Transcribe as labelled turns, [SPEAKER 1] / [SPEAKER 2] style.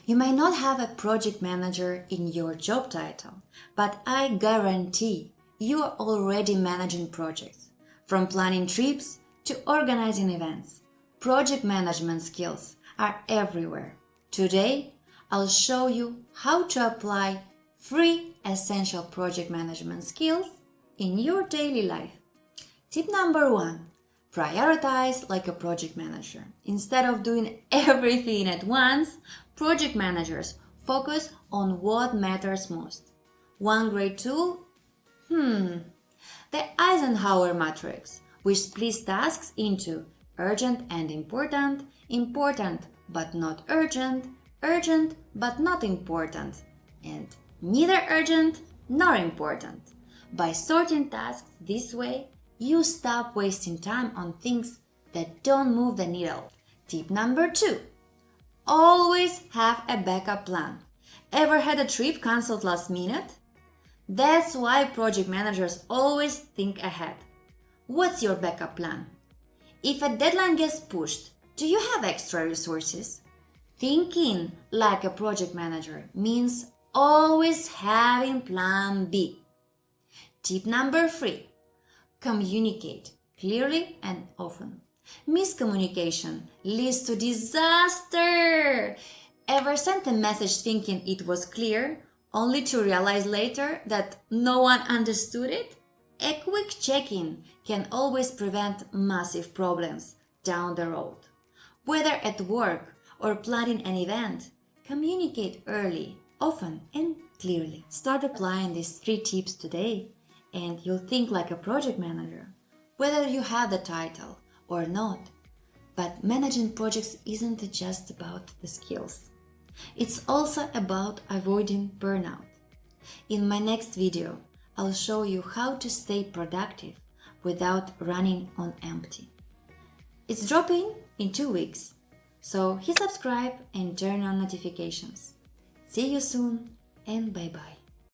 [SPEAKER 1] You may not have a project manager in your job title, but I guarantee you are already managing projects. From planning trips to organizing events, project management skills are everywhere. Today, I'll show you how to apply 3 essential project management skills in your daily life. Tip number 1. Prioritize like a project manager. Instead of doing everything at once, project managers focus on what matters most. One great tool? The Eisenhower matrix, which splits tasks into urgent and important, important but not urgent, urgent but not important, and neither urgent nor important. By sorting tasks this way, you stop wasting time on things that don't move the needle. Tip number 2. Always have a backup plan. Ever had a trip cancelled last minute? That's why project managers always think ahead. What's your backup plan? If a deadline gets pushed, do you have extra resources? Thinking like a project manager means always having plan B. Tip number 3. Communicate clearly and often. Miscommunication leads to disaster. Ever sent a message thinking it was clear, only to realize later that no one understood it? A quick check-in can always prevent massive problems down the road. Whether at work or planning an event, communicate early, often, and clearly. Start applying these 3 tips today, and you'll think like a project manager, whether you have the title or not. But managing projects isn't just about the skills. It's also about avoiding burnout. In my next video, I'll show you how to stay productive without running on empty. It's dropping in 2 weeks, so hit subscribe and turn on notifications. See you soon, and bye-bye.